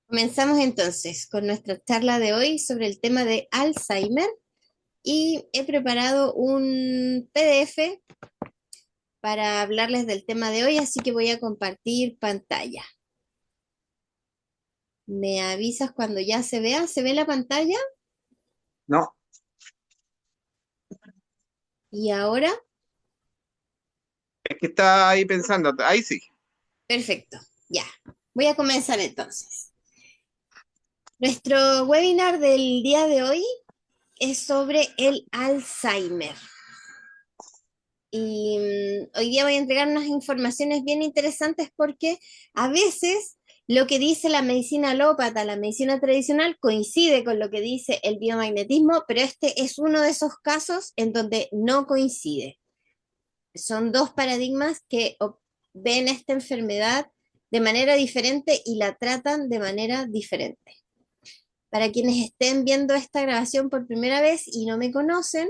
Comenzamos entonces con nuestra charla de hoy sobre el tema de Alzheimer y he preparado un PDF para hablarles del tema de hoy, así que voy a compartir pantalla. ¿Me avisas cuando ya se vea? ¿Se ve la pantalla? No, ¿Y ahora? es que está ahí pensando, ahí sí. Perfecto, ya. Voy a comenzar entonces. Nuestro webinar del día de hoy es sobre el Alzheimer. Y hoy día voy a entregar unas informaciones bien interesantes porque a veces lo que dice la medicina alópata, la medicina tradicional, coincide con lo que dice el biomagnetismo, pero este es uno de esos casos en donde no coincide. Son dos paradigmas que ven esta enfermedad de manera diferente y la tratan de manera diferente. Para quienes estén viendo esta grabación por primera vez y no me conocen,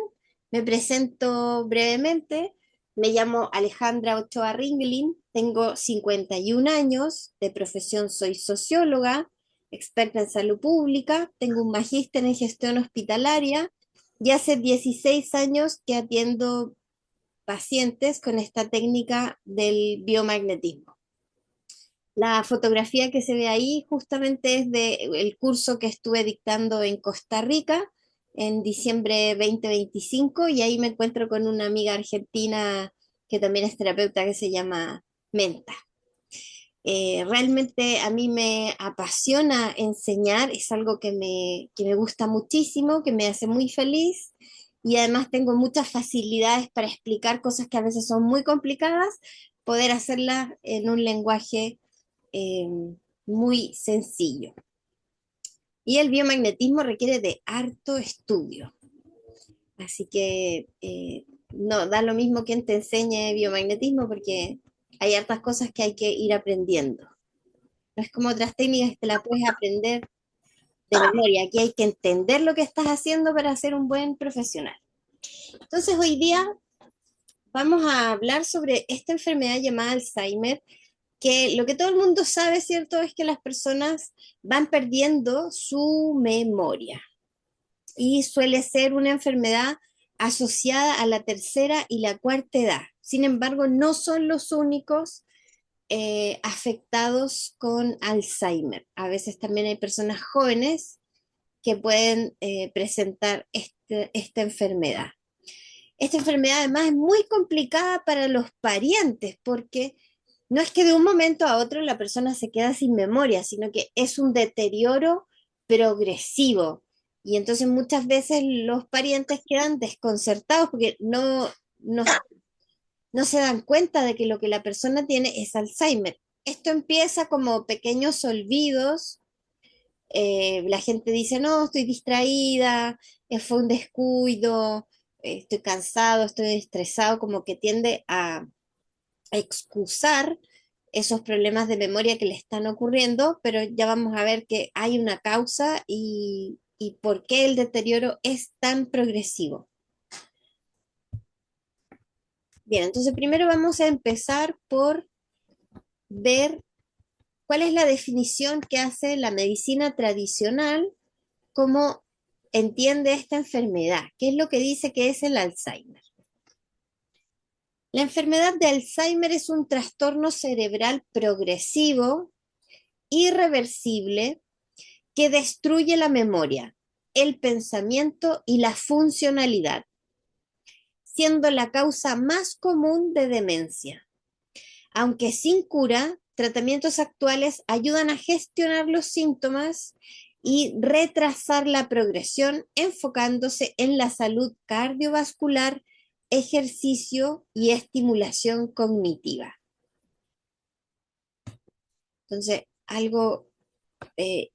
me presento brevemente. Me llamo Alejandra Ochoa Ringlin, tengo 51 años, de profesión soy socióloga, experta en salud pública, tengo un magíster en gestión hospitalaria y hace 16 años que atiendo pacientes con esta técnica del biomagnetismo. La fotografía que se ve ahí justamente es del curso que estuve dictando en Costa Rica en diciembre 2025 y ahí me encuentro con una amiga argentina que también es terapeuta que se llama Menta. Realmente a mí me apasiona enseñar, es algo que me gusta muchísimo, que me hace muy feliz y además tengo muchas facilidades para explicar cosas que a veces son muy complicadas, poder hacerlas en un lenguaje eh, muy sencillo. Y el biomagnetismo requiere de harto estudio. Así que no da lo mismo quien te enseñe biomagnetismo porque hay hartas cosas que hay que ir aprendiendo. No es como otras técnicas que te la puedes aprender de memoria. Aquí hay que entender lo que estás haciendo para ser un buen profesional. Entonces hoy día vamos a hablar sobre esta enfermedad llamada Alzheimer, que lo que todo el mundo sabe, ¿cierto?, es que las personas van perdiendo su memoria y suele ser una enfermedad asociada a la tercera y la cuarta edad. Sin embargo, no son los únicos afectados con Alzheimer. A veces también hay personas jóvenes que pueden presentar esta enfermedad. Esta enfermedad además es muy complicada para los parientes porque no es que de un momento a otro la persona se queda sin memoria, sino que es un deterioro progresivo. Y entonces muchas veces los parientes quedan desconcertados porque no, no se dan cuenta de que lo que la persona tiene es Alzheimer. Esto empieza como pequeños olvidos. La gente dice, no, estoy distraída, fue un descuido, estoy cansado, estoy estresado, como que tiende a excusar esos problemas de memoria que le están ocurriendo, pero ya vamos a ver que hay una causa y por qué el deterioro es tan progresivo. Bien, entonces primero vamos a empezar por ver cuál es la definición que hace la medicina tradicional, cómo entiende esta enfermedad, qué es lo que dice que es el Alzheimer. La enfermedad de Alzheimer es un trastorno cerebral progresivo, irreversible, que destruye la memoria, el pensamiento y la funcionalidad, siendo la causa más común de demencia. Aunque sin cura, tratamientos actuales ayudan a gestionar los síntomas y retrasar la progresión enfocándose en la salud cardiovascular, ejercicio y estimulación cognitiva. Entonces, algo eh,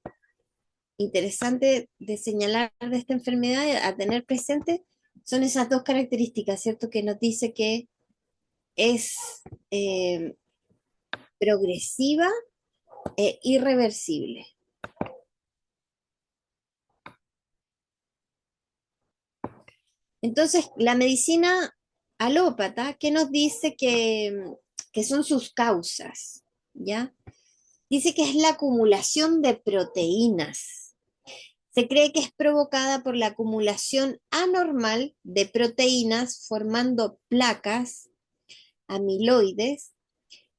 interesante de señalar de esta enfermedad a tener presente son esas dos características, ¿cierto? Que nos dice que es eh, progresiva e irreversible. Entonces, la medicina alópata, ¿qué nos dice que son sus causas? ¿Ya? Dice que es la acumulación de proteínas. Se cree que es provocada por la acumulación anormal de proteínas formando placas, amiloides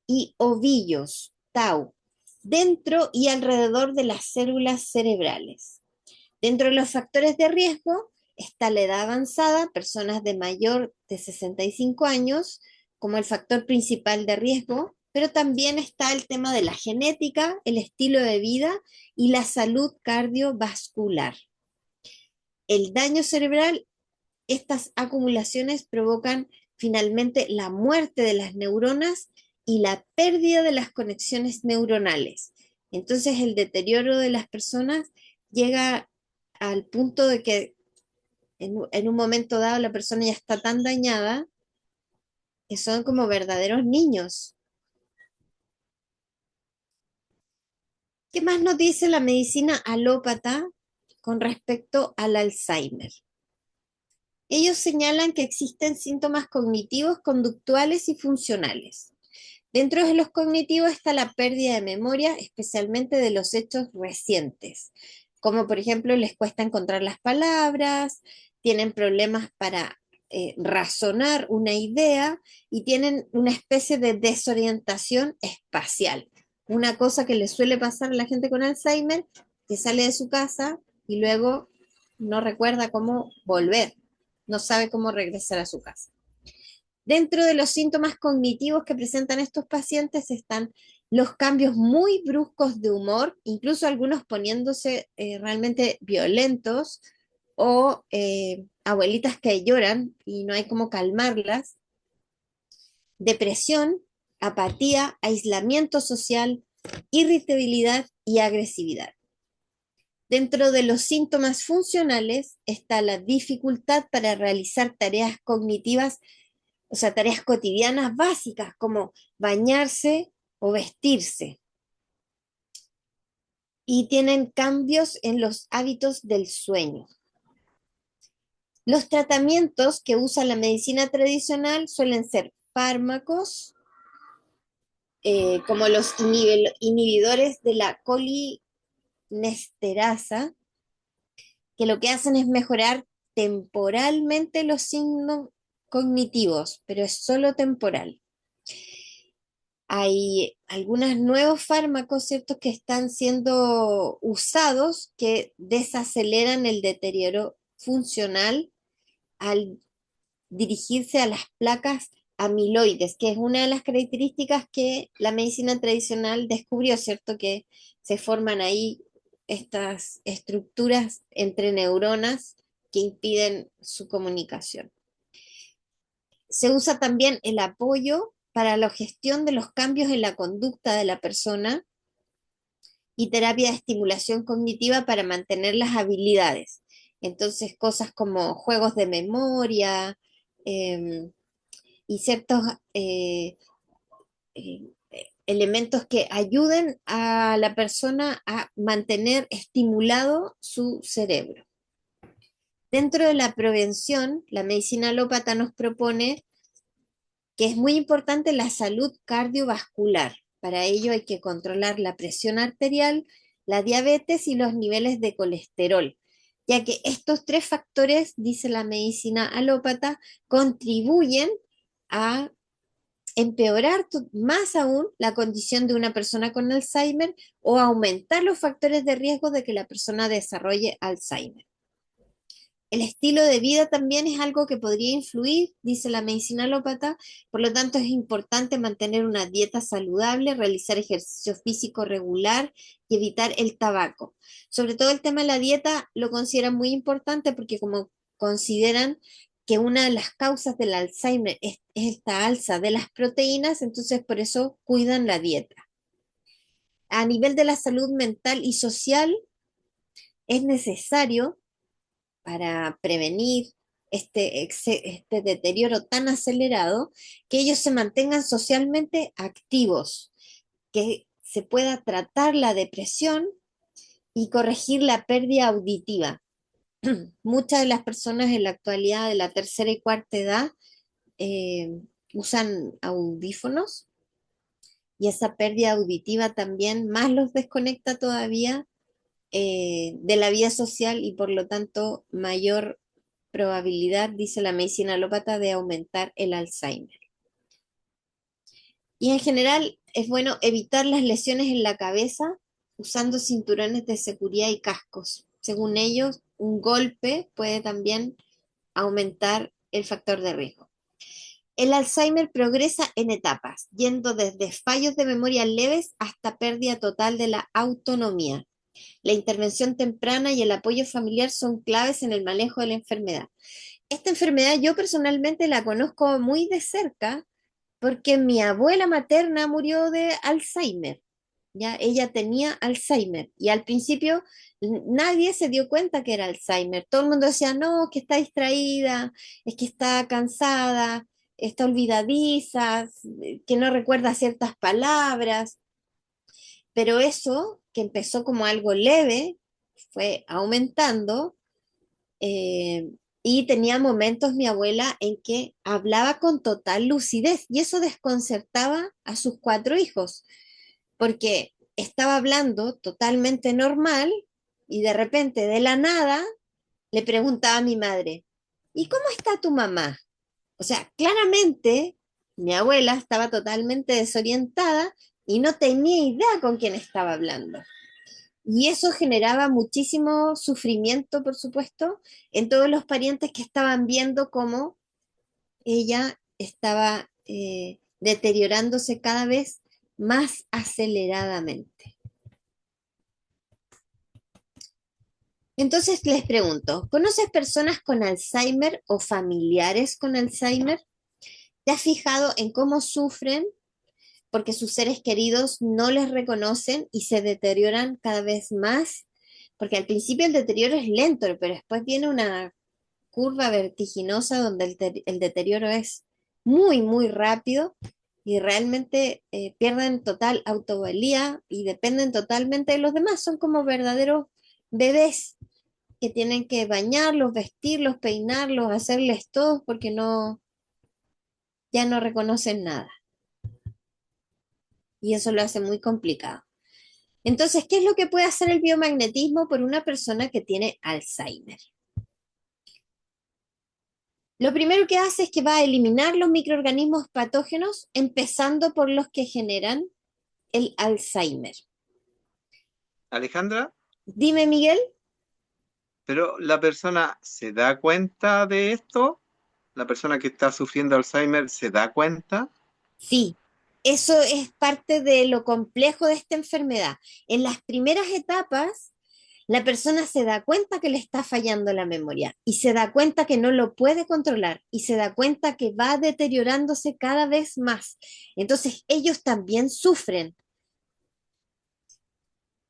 y ovillos, tau, dentro y alrededor de las células cerebrales. Dentro de los factores de riesgo está la edad avanzada, personas de mayor de 65 años, como el factor principal de riesgo, pero también está el tema de la genética, el estilo de vida y la salud cardiovascular. El daño cerebral, estas acumulaciones provocan finalmente la muerte de las neuronas y la pérdida de las conexiones neuronales. Entonces el deterioro de las personas llega al punto de que en un momento dado la persona ya está tan dañada que son como verdaderos niños. ¿Qué más nos dice la medicina alópata con respecto al Alzheimer? Ellos señalan que existen síntomas cognitivos, conductuales y funcionales. Dentro de los cognitivos está la pérdida de memoria, especialmente de los hechos recientes, como por ejemplo les cuesta encontrar las palabras, tienen problemas para razonar una idea y tienen una especie de desorientación espacial. Una cosa que le suele pasar a la gente con Alzheimer, que sale de su casa y luego no recuerda cómo volver, no sabe cómo regresar a su casa. Dentro de los síntomas cognitivos que presentan estos pacientes están los cambios muy bruscos de humor, incluso algunos poniéndose realmente violentos, o abuelitas que lloran y no hay cómo calmarlas, depresión, apatía, aislamiento social, irritabilidad y agresividad. Dentro de los síntomas funcionales está la dificultad para realizar tareas cognitivas, o sea, tareas cotidianas básicas como bañarse o vestirse. Y tienen cambios en los hábitos del sueño. Los tratamientos que usa la medicina tradicional suelen ser fármacos, como los inhibidores de la colinesterasa, que lo que hacen es mejorar temporalmente los signos cognitivos, pero es solo temporal. Hay algunos nuevos fármacos, ¿cierto?, que están siendo usados que desaceleran el deterioro funcional al dirigirse a las placas amiloides, que es una de las características que la medicina tradicional descubrió, ¿cierto?, que se forman ahí estas estructuras entre neuronas que impiden su comunicación. Se usa también el apoyo para la gestión de los cambios en la conducta de la persona y terapia de estimulación cognitiva para mantener las habilidades. Entonces, cosas como juegos de memoria y ciertos eh, elementos que ayuden a la persona a mantener estimulado su cerebro. Dentro de la prevención, la medicina alópata nos propone que es muy importante la salud cardiovascular. Para ello hay que controlar la presión arterial, la diabetes y los niveles de colesterol, ya que estos tres factores, dice la medicina alópata, contribuyen a empeorar más aún la condición de una persona con Alzheimer o aumentar los factores de riesgo de que la persona desarrolle Alzheimer. El estilo de vida también es algo que podría influir, dice la medicina alópata, por lo tanto es importante mantener una dieta saludable, realizar ejercicio físico regular y evitar el tabaco. Sobre todo el tema de la dieta lo consideran muy importante porque como consideran que una de las causas del Alzheimer es esta alza de las proteínas, entonces por eso cuidan la dieta. A nivel de la salud mental y social, es necesario para prevenir este deterioro tan acelerado, que ellos se mantengan socialmente activos, que se pueda tratar la depresión y corregir la pérdida auditiva. Muchas de las personas en la actualidad de la tercera y cuarta edad eh, usan audífonos y esa pérdida auditiva también más los desconecta todavía de la vida social y por lo tanto mayor probabilidad, dice la medicina alópata, de aumentar el Alzheimer. Y en general es bueno evitar las lesiones en la cabeza usando cinturones de seguridad y cascos. Según ellos, un golpe puede también aumentar el factor de riesgo. El Alzheimer progresa en etapas, yendo desde fallos de memoria leves hasta pérdida total de la autonomía. La intervención temprana y el apoyo familiar son claves en el manejo de la enfermedad. Esta enfermedad yo personalmente la conozco muy de cerca porque mi abuela materna murió de Alzheimer. Ya ella tenía Alzheimer y al principio nadie se dio cuenta que era Alzheimer. Todo el mundo decía, no, que está distraída, es que está cansada, está olvidadiza, que no recuerda ciertas palabras, pero eso, que empezó como algo leve, fue aumentando eh, y tenía momentos mi abuela en que hablaba con total lucidez y eso desconcertaba a sus cuatro hijos, porque estaba hablando totalmente normal y de repente, de la nada, le preguntaba a mi madre, ¿y cómo está tu mamá? O sea, claramente mi abuela estaba totalmente desorientada y no tenía idea con quién estaba hablando. Y eso generaba muchísimo sufrimiento, por supuesto, en todos los parientes que estaban viendo cómo ella estaba deteriorándose cada vez más aceleradamente. Entonces les pregunto, ¿conoces personas con Alzheimer o familiares con Alzheimer? ¿Te has fijado en cómo sufren porque sus seres queridos no les reconocen y se deterioran cada vez más? Porque al principio el deterioro es lento, pero después viene una curva vertiginosa donde el deterioro es muy, muy rápido y realmente pierden total autovalía y dependen totalmente de los demás. Son como verdaderos bebés que tienen que bañarlos, vestirlos, peinarlos, hacerles todo porque no, ya no reconocen nada. Y eso lo hace muy complicado. Entonces, ¿qué es lo que puede hacer el biomagnetismo por una persona que tiene Alzheimer? Lo primero que hace es que va a eliminar los microorganismos patógenos, empezando por los que generan el Alzheimer. Alejandra, Dime, Miguel. pero la persona se da cuenta de esto, la persona que está sufriendo Alzheimer se da cuenta. Sí, eso es parte de lo complejo de esta enfermedad. En las primeras etapas, la persona se da cuenta que le está fallando la memoria y se da cuenta que no lo puede controlar y se da cuenta que va deteriorándose cada vez más. Entonces, ellos también sufren.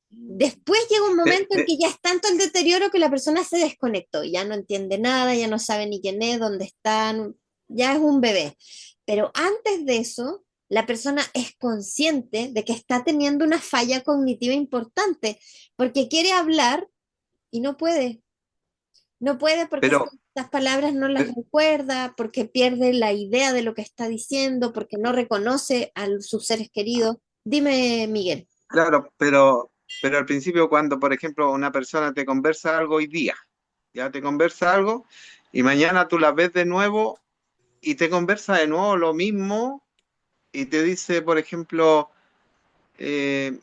Después llega un Pe- momento en pe- que ya es tanto el deterioro que la persona se desconectó, ya no entiende nada, ya no sabe ni quién es, dónde están, ya es un bebé. Pero antes de eso, la persona es consciente de que está teniendo una falla cognitiva importante, porque quiere hablar y no puede. No puede porque pero, estas palabras no las pe- recuerda, porque pierde la idea de lo que está diciendo, porque no reconoce a sus seres queridos. Dime, Miguel. claro, pero al principio cuando, por ejemplo, una persona te conversa algo hoy día, ya te conversa algo, y mañana tú la ves de nuevo y te conversa de nuevo lo mismo y te dice, por ejemplo,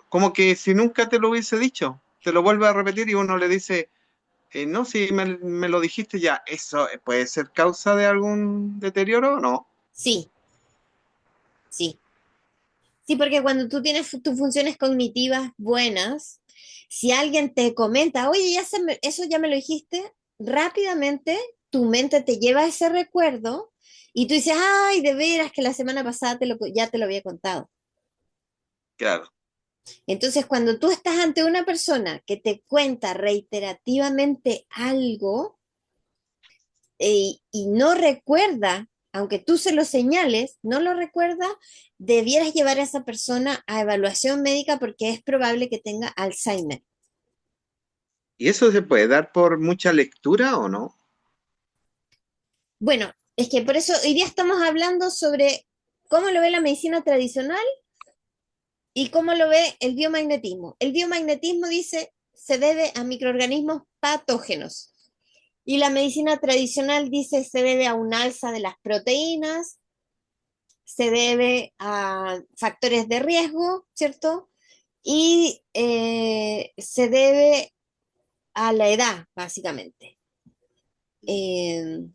como que si nunca te lo hubiese dicho, te lo vuelve a repetir y uno le dice, no, si me lo dijiste ya, ¿eso puede ser causa de algún deterioro o no? Sí, sí. Sí, porque cuando tú tienes tus funciones cognitivas buenas, si alguien te comenta, oye, eso ya me lo dijiste, rápidamente tu mente te lleva a ese recuerdo y tú dices, ay, de veras que la semana pasada ya te lo había contado. Claro. Entonces, cuando tú estás ante una persona que te cuenta reiterativamente algo y no recuerda, aunque tú se lo señales, no lo recuerda, debieras llevar a esa persona a evaluación médica porque es probable que tenga Alzheimer. ¿Y eso se puede dar por mucha lectura o no? Bueno, es que por eso hoy día estamos hablando sobre cómo lo ve la medicina tradicional ¿Y cómo lo ve el biomagnetismo? El biomagnetismo dice se debe a microorganismos patógenos. Y la medicina tradicional dice se debe a un alza de las proteínas, se debe a factores de riesgo, ¿cierto? Y se debe a la edad, básicamente. Eh,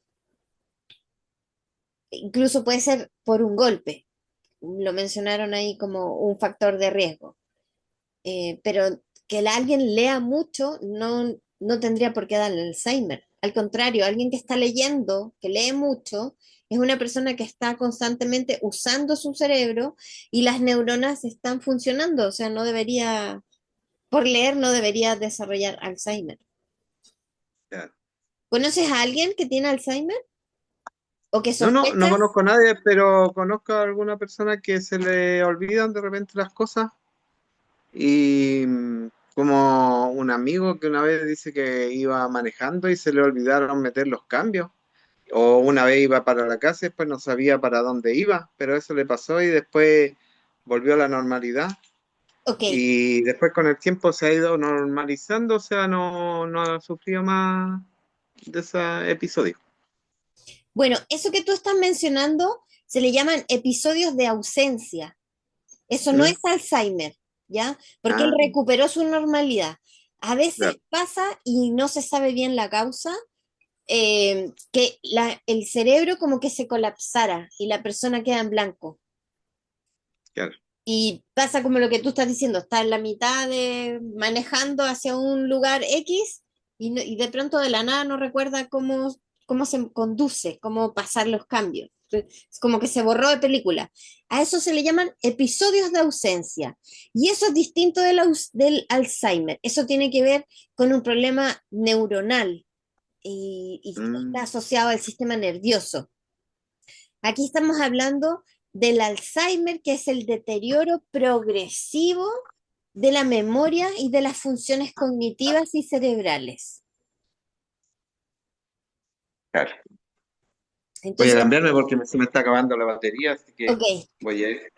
Incluso puede ser por un golpe. Lo mencionaron ahí como un factor de riesgo. Pero que alguien lea mucho no tendría por qué darle Alzheimer. Al contrario, alguien que está leyendo, que lee mucho, es una persona que está constantemente usando su cerebro y las neuronas están funcionando, o sea, no debería, por leer, no debería desarrollar Alzheimer. Ya. ¿Conoces a alguien que tiene Alzheimer o que No, no, no sospechas? conozco a nadie, pero conozco a alguna persona que se le olvidan de repente las cosas y como un amigo que una vez dice que iba manejando y se le olvidaron meter los cambios. O una vez iba para la casa y después no sabía para dónde iba, pero eso le pasó y después volvió a la normalidad. Ok, Y después con el tiempo se ha ido normalizando, o sea, no ha sufrido más de ese episodio. bueno, eso que tú estás mencionando se le llaman episodios de ausencia. Eso no ¿Mm? es Alzheimer, ¿ya? Porque él Ah, recuperó su normalidad. A veces claro, pasa y no se sabe bien la causa, que el cerebro como que se colapsara y la persona queda en blanco. claro, Y pasa como lo que tú estás diciendo, está en la mitad de manejando hacia un lugar X y de pronto de la nada no recuerda cómo se conduce, cómo pasar los cambios. Es como que se borró de película. A eso se le llaman episodios de ausencia. Y eso es distinto del Alzheimer. Eso tiene que ver con un problema neuronal y está mm, asociado al sistema nervioso. Aquí estamos hablando del Alzheimer, que es el deterioro progresivo de la memoria y de las funciones cognitivas y cerebrales. claro. Voy a Entonces, cambiarme porque se me está acabando la batería, así que ok, voy a ir.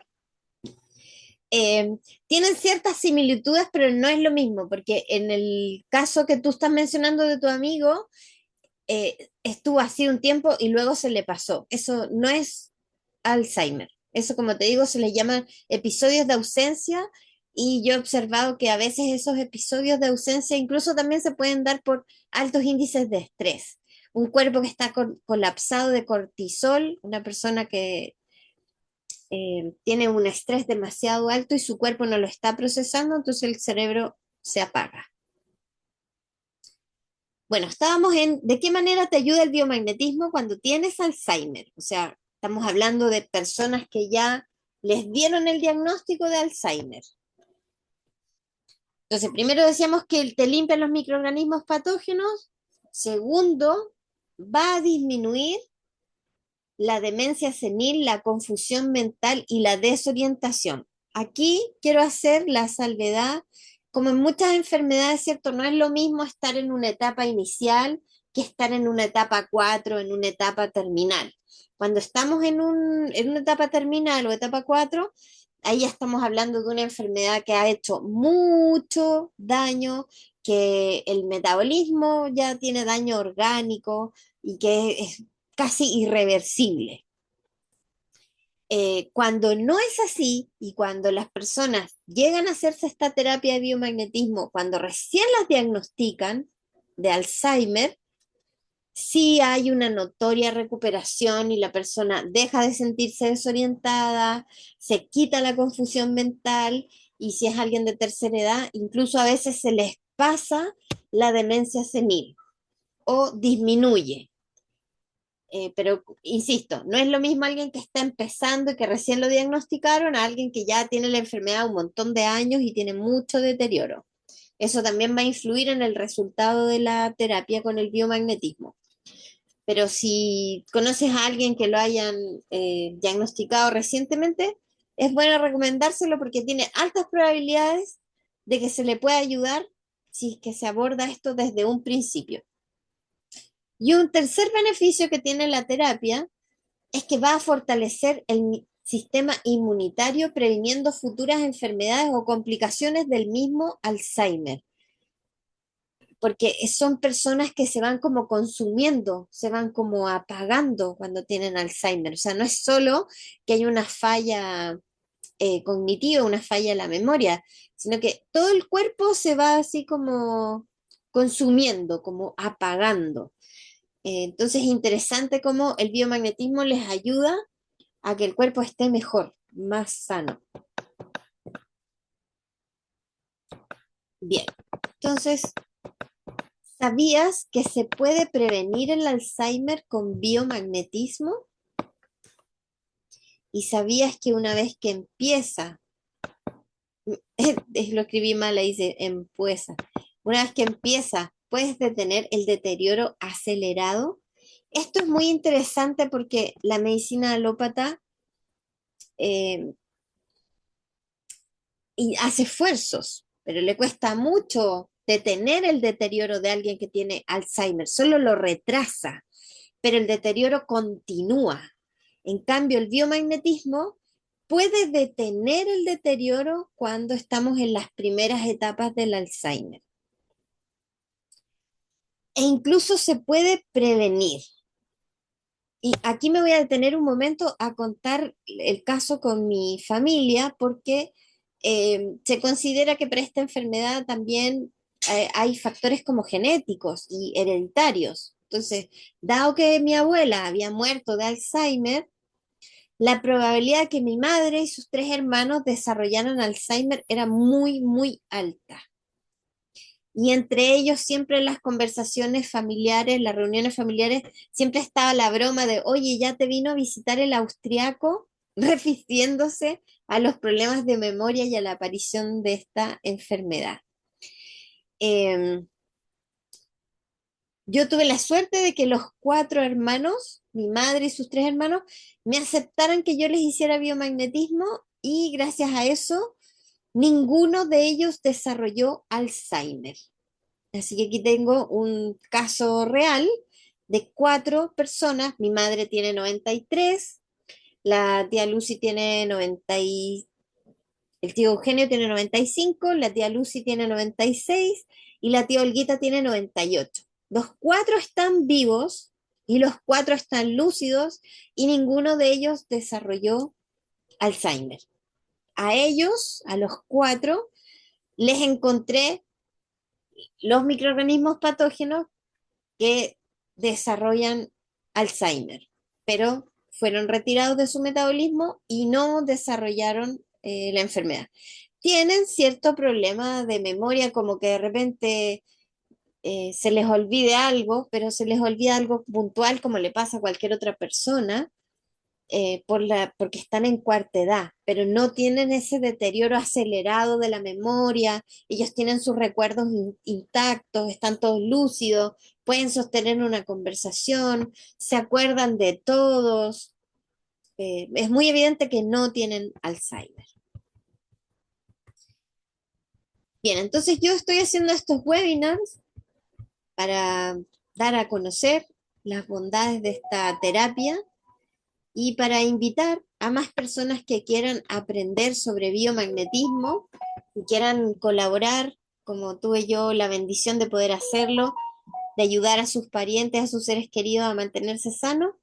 tienen ciertas similitudes, pero no es lo mismo, porque en el caso que tú estás mencionando de tu amigo, estuvo así un tiempo y luego se le pasó. Eso no es Alzheimer. Eso, como te digo, se le llaman episodios de ausencia y yo he observado que a veces esos episodios de ausencia incluso también se pueden dar por altos índices de estrés. Un cuerpo que está colapsado de cortisol, una persona que tiene un estrés demasiado alto y su cuerpo no lo está procesando, entonces el cerebro se apaga. Bueno, estábamos en de qué manera te ayuda el biomagnetismo cuando tienes Alzheimer. O sea, estamos hablando de personas que ya les dieron el diagnóstico de Alzheimer. Entonces, primero decíamos que te limpian los microorganismos patógenos. Segundo, va a disminuir la demencia senil, la confusión mental y la desorientación. Aquí quiero hacer la salvedad, como en muchas enfermedades, ¿cierto? No es lo mismo estar en una etapa inicial que estar en una etapa 4, en una etapa terminal. Cuando estamos en una etapa terminal o etapa 4, ahí ya estamos hablando de una enfermedad que ha hecho mucho daño, que el metabolismo ya tiene daño orgánico y que es casi irreversible. Cuando no es así y cuando las personas llegan a hacerse esta terapia de biomagnetismo, cuando recién las diagnostican de Alzheimer, sí hay una notoria recuperación y la persona deja de sentirse desorientada, se quita la confusión mental y si es alguien de tercera edad, incluso a veces se les pasa la demencia senil o disminuye. Pero insisto, no es lo mismo alguien que está empezando y que recién lo diagnosticaron a alguien que ya tiene la enfermedad un montón de años y tiene mucho deterioro. Eso también va a influir en el resultado de la terapia con el biomagnetismo. Pero si conoces a alguien que lo hayan diagnosticado recientemente, es bueno recomendárselo porque tiene altas probabilidades de que se le pueda ayudar si es que se aborda esto desde un principio. Y un tercer beneficio que tiene la terapia es que va a fortalecer sistema inmunitario, previniendo futuras enfermedades o complicaciones del mismo Alzheimer, porque son personas que se van como consumiendo, se van como apagando cuando tienen Alzheimer. O sea, no es solo que hay una falla cognitiva, una falla en la memoria, sino que todo el cuerpo se va así como consumiendo, como apagando. Entonces es interesante cómo el biomagnetismo les ayuda a que el cuerpo esté mejor, más sano. Bien, entonces, ¿sabías que se puede prevenir el Alzheimer con biomagnetismo? ¿Y sabías que una vez que empieza, lo escribí mal, ahí dice empieza, una vez que empieza, puedes detener el deterioro acelerado? Esto es muy interesante porque la medicina alópata eh, y hace esfuerzos, pero le cuesta mucho detener el deterioro de alguien que tiene Alzheimer, solo lo retrasa, pero el deterioro continúa. En cambio, el biomagnetismo puede detener el deterioro cuando estamos en las primeras etapas del Alzheimer. E incluso se puede prevenir. Y aquí me voy a detener un momento a contar el caso con mi familia, porque se considera que para esta enfermedad también hay factores como genéticos y hereditarios. Entonces, dado que mi abuela había muerto de Alzheimer, la probabilidad de que mi madre y sus tres hermanos desarrollaran Alzheimer era muy, muy alta. Y entre ellos siempre en las conversaciones familiares, las reuniones familiares, siempre estaba la broma de, oye, ya te vino a visitar el austriaco, refiriéndose a los problemas de memoria y a la aparición de esta enfermedad. Eh, yo tuve la suerte de que los cuatro hermanos, mi madre y sus tres hermanos, me aceptaran que yo les hiciera biomagnetismo y gracias a eso, ninguno de ellos desarrolló Alzheimer. Así que aquí tengo un caso real de cuatro personas. Mi madre tiene 93, la tía Lucy tiene 90 el tío Eugenio tiene 95, la tía Lucy tiene 96 y la tía Olguita tiene 98. Los cuatro están vivos y los cuatro están lúcidos y ninguno de ellos desarrolló Alzheimer. A ellos, a los cuatro, les encontré los microorganismos patógenos que desarrollan Alzheimer, pero fueron retirados de su metabolismo y no desarrollaron la enfermedad. Tienen cierto problema de memoria, como que de repente se les olvide algo, pero se les olvida algo puntual, como le pasa a cualquier otra persona, porque están en cuarta edad, pero no tienen ese deterioro acelerado de la memoria, ellos tienen sus recuerdos intactos, están todos lúcidos, pueden sostener una conversación, se acuerdan de todos. Es muy evidente que no tienen Alzheimer. Bien, entonces yo estoy haciendo estos webinars para dar a conocer las bondades de esta terapia y para invitar a más personas que quieran aprender sobre biomagnetismo y quieran colaborar, como tuve yo la bendición de poder hacerlo, de ayudar a sus parientes, a sus seres queridos a mantenerse sanos,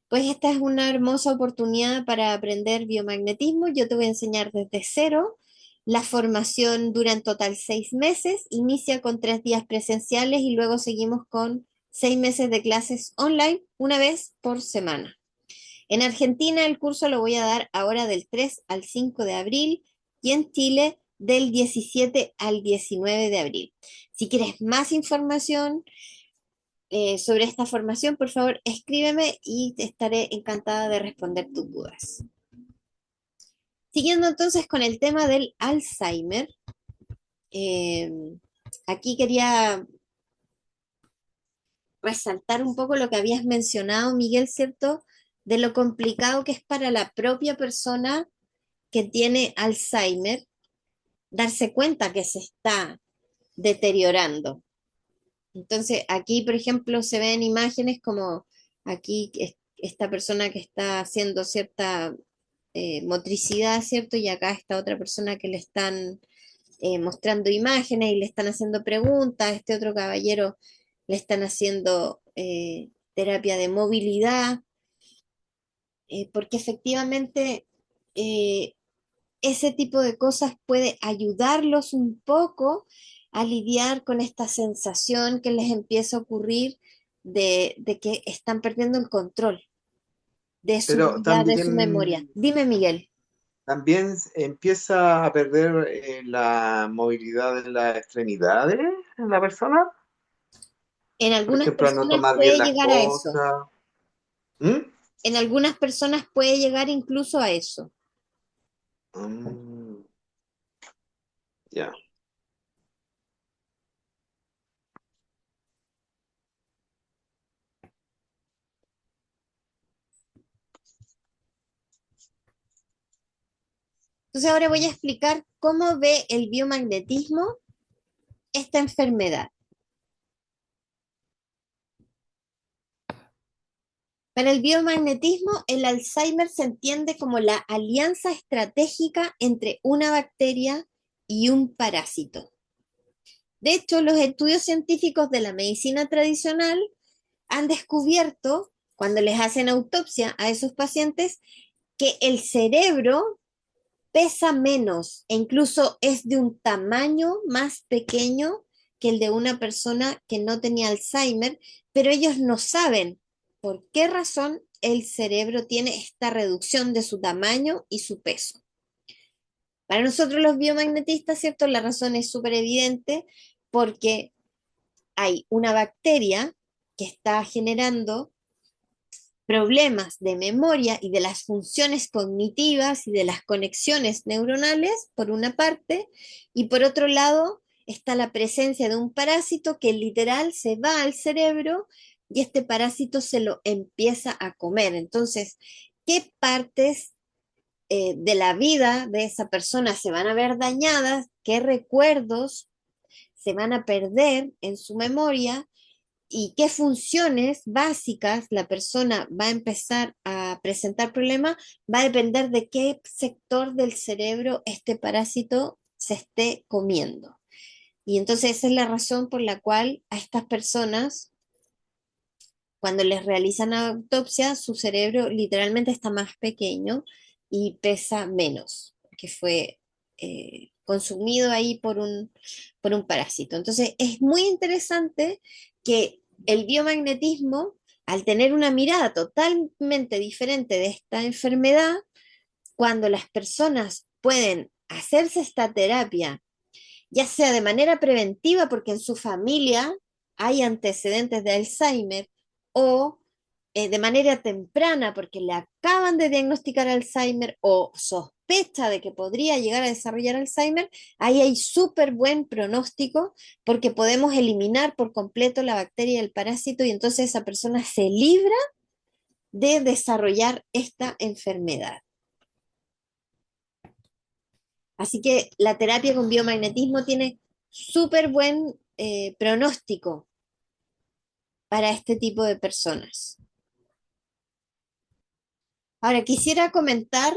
pues esta es una hermosa oportunidad para aprender biomagnetismo. Yo te voy a enseñar desde cero. La formación dura en total 6 meses, inicia con 3 días presenciales y luego seguimos con 6 meses de clases online, una vez por semana. En Argentina el curso lo voy a dar ahora del 3 al 5 de abril y en Chile del 17 al 19 de abril. Si quieres más información sobre esta formación, por favor escríbeme y estaré encantada de responder tus dudas. Siguiendo entonces con el tema del Alzheimer, eh, aquí quería resaltar un poco lo que habías mencionado, Miguel, ¿cierto? De lo complicado que es para la propia persona que tiene Alzheimer darse cuenta que se está deteriorando. Entonces, aquí, por ejemplo, se ven imágenes como aquí esta persona que está haciendo cierta motricidad, ¿cierto? Y acá está otra persona que le están mostrando imágenes y le están haciendo preguntas. A este otro caballero le están haciendo terapia de movilidad, porque efectivamente eh, ese tipo de cosas puede ayudarlos un poco a lidiar con esta sensación que les empieza a ocurrir de que están perdiendo el control de su Pero vida, de su memoria. también, Dime, Miguel. también empieza a perder la movilidad de las extremidades en la persona. En Por algunas ejemplo, a no personas tomar bien puede las llegar a eso. cosas. ¿Mm? En algunas personas puede llegar incluso a eso. Mm, ya. Entonces ahora voy a explicar cómo ve el biomagnetismo esta enfermedad. Para el biomagnetismo, el Alzheimer se entiende como la alianza estratégica entre una bacteria y un parásito. De hecho, los estudios científicos de la medicina tradicional han descubierto, cuando les hacen autopsia a esos pacientes, que el cerebro pesa menos e incluso es de un tamaño más pequeño que el de una persona que no tenía Alzheimer, pero ellos no saben por qué razón el cerebro tiene esta reducción de su tamaño y su peso. Para nosotros los biomagnetistas, ¿cierto? La razón es súper evidente porque hay una bacteria que está generando problemas de memoria y de las funciones cognitivas y de las conexiones neuronales, por una parte, y por otro lado está la presencia de un parásito que literal se va al cerebro y este parásito se lo empieza a comer. Entonces, ¿qué partes de la vida de esa persona se van a ver dañadas? ¿Qué recuerdos se van a perder en su memoria? ¿Y qué funciones básicas la persona va a empezar a presentar problemas? Va a depender de qué sector del cerebro este parásito se esté comiendo. Y entonces esa es la razón por la cual a estas personas, cuando les realizan autopsia, su cerebro literalmente está más pequeño y pesa menos, que fue consumido ahí por un parásito. Entonces es muy interesante que el biomagnetismo, al tener una mirada totalmente diferente de esta enfermedad, cuando las personas pueden hacerse esta terapia, ya sea de manera preventiva porque en su familia hay antecedentes de Alzheimer o de manera temprana porque le acaban de diagnosticar Alzheimer o sospecha de que podría llegar a desarrollar Alzheimer, ahí hay súper buen pronóstico porque podemos eliminar por completo la bacteria y el parásito y entonces esa persona se libra de desarrollar esta enfermedad. Así que la terapia con biomagnetismo tiene súper buen pronóstico para este tipo de personas. Ahora, quisiera comentar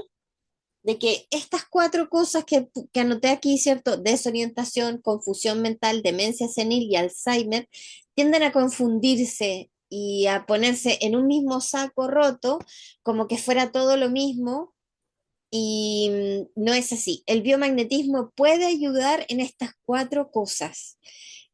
de que estas cuatro cosas que anoté aquí, ¿cierto? Desorientación, confusión mental, demencia senil y Alzheimer, tienden a confundirse y a ponerse en un mismo saco roto, como que fuera todo lo mismo, y no es así. El biomagnetismo puede ayudar en estas cuatro cosas.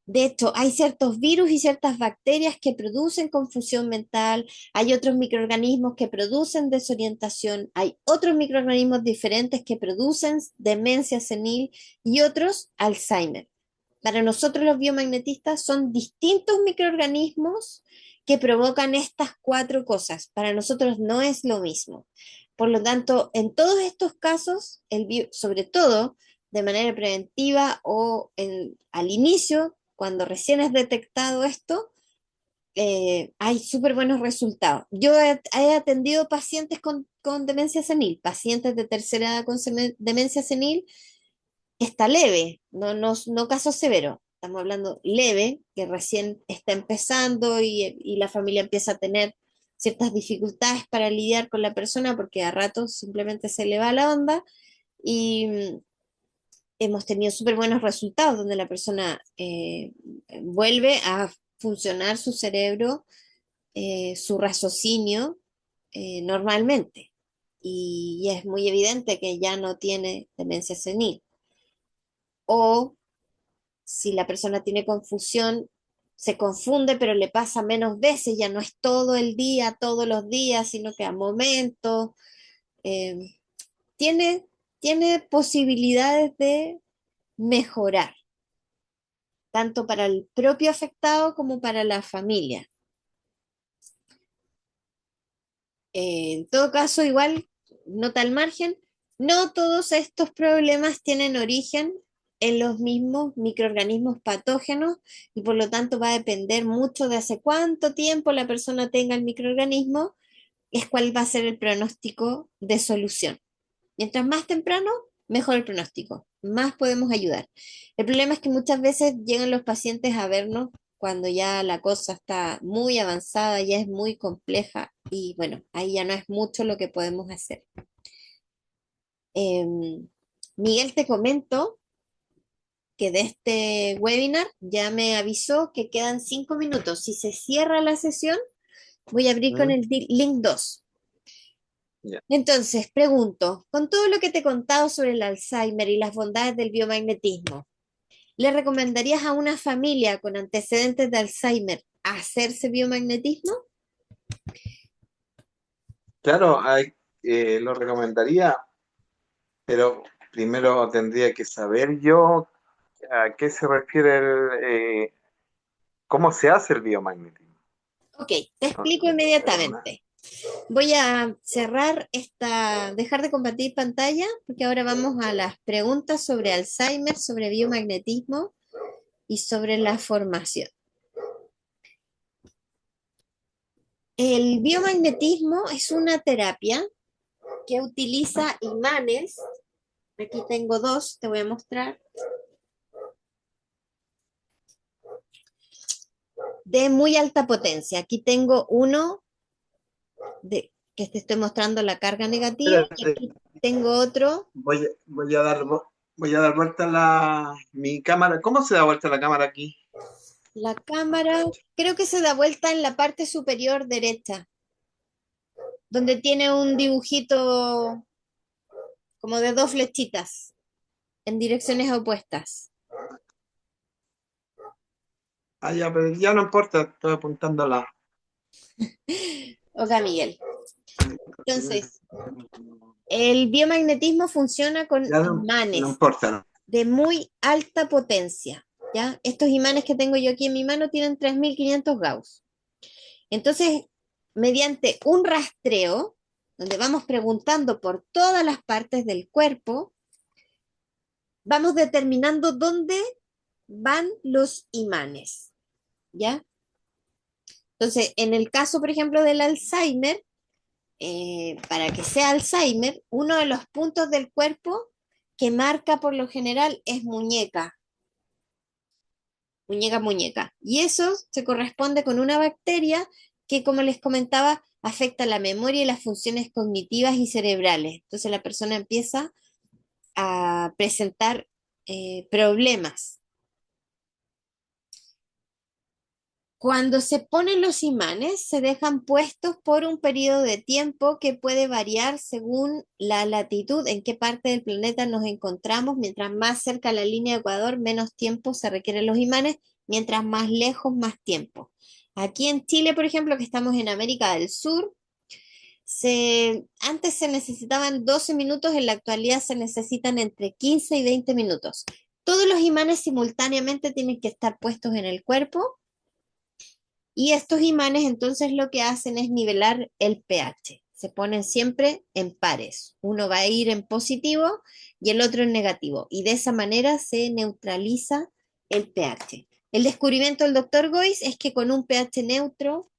De hecho, hay ciertos virus y ciertas bacterias que producen confusión mental, hay otros microorganismos que producen desorientación, hay otros microorganismos diferentes que producen demencia senil y otros Alzheimer. Para nosotros los biomagnetistas son distintos microorganismos que provocan estas cuatro cosas. Para nosotros no es lo mismo. Por lo tanto, en todos estos casos, sobre todo de manera preventiva o al inicio, cuando recién es detectado esto, hay súper buenos resultados. Yo he atendido pacientes con demencia senil, pacientes de tercera edad con demencia senil, está leve, no caso severo. Estamos hablando leve, que recién está empezando y la familia empieza a tener ciertas dificultades para lidiar con la persona porque a ratos simplemente se le va la onda y hemos tenido súper buenos resultados donde la persona vuelve a funcionar su cerebro, su raciocinio normalmente. Y es muy evidente que ya no tiene demencia senil. O si la persona tiene confusión, se confunde, pero le pasa menos veces, ya no es todo el día, todos los días, sino que a momentos. eh, tiene, tiene posibilidades de mejorar, tanto para el propio afectado como para la familia. En todo caso, igual, nota al margen, no todos estos problemas tienen origen en los mismos microorganismos patógenos y por lo tanto va a depender mucho de hace cuánto tiempo la persona tenga el microorganismo, es cuál va a ser el pronóstico de solución. Mientras más temprano, mejor el pronóstico, más podemos ayudar. El problema es que muchas veces llegan los pacientes a vernos cuando ya la cosa está muy avanzada, ya es muy compleja y bueno, ahí ya no es mucho lo que podemos hacer. Miguel, te comento que de este webinar ya me avisó que quedan 5 minutos. Si se cierra la sesión, voy a abrir con ¿Mm? el link 2. Ya. Entonces, pregunto, con todo lo que te he contado sobre el Alzheimer y las bondades del biomagnetismo, ¿le recomendarías a una familia con antecedentes de Alzheimer hacerse biomagnetismo? Claro, lo recomendaría, pero primero tendría que saber yo a qué se refiere cómo se hace el biomagnetismo. Ok, te No, explico inmediatamente. Voy a cerrar dejar de compartir pantalla, porque ahora vamos a las preguntas sobre Alzheimer, sobre biomagnetismo y sobre la formación. El biomagnetismo es una terapia que utiliza imanes. Aquí tengo dos, te voy a mostrar, de muy alta potencia. Aquí tengo uno que te estoy mostrando la carga negativa y espérate, aquí tengo otro. voy a dar vuelta mi cámara. ¿Cómo se da vuelta la cámara aquí? La cámara creo que se da vuelta en la parte superior derecha, donde tiene un dibujito como de dos flechitas en direcciones opuestas. Ah, ya, pero ya no importa, estoy apuntando Ok, Miguel. Entonces, el biomagnetismo funciona con ya no imanes importa. de muy alta potencia, ¿ya? Estos imanes que tengo yo aquí en mi mano tienen 3500 Gauss. Entonces, mediante un rastreo, donde vamos preguntando por todas las partes del cuerpo, vamos determinando dónde van los imanes, ¿ya? Entonces, en el caso, por ejemplo, del Alzheimer, para que sea Alzheimer, uno de los puntos del cuerpo que marca por lo general es muñeca, muñeca, muñeca. Y eso se corresponde con una bacteria que, como les comentaba, afecta la memoria y las funciones cognitivas y cerebrales. Entonces la persona empieza a presentar problemas. Cuando se ponen los imanes, se dejan puestos por un periodo de tiempo que puede variar según la latitud en qué parte del planeta nos encontramos. Mientras más cerca a la línea de Ecuador, menos tiempo se requieren los imanes, mientras más lejos, más tiempo. Aquí en Chile, por ejemplo, que estamos en América del Sur, antes se necesitaban 12 minutos, en la actualidad se necesitan entre 15 y 20 minutos. Todos los imanes simultáneamente tienen que estar puestos en el cuerpo y estos imanes entonces lo que hacen es nivelar el pH. Se ponen siempre en pares. Uno va a ir en positivo y el otro en negativo. Y de esa manera se neutraliza el pH. El descubrimiento del doctor Gois es que con un pH neutro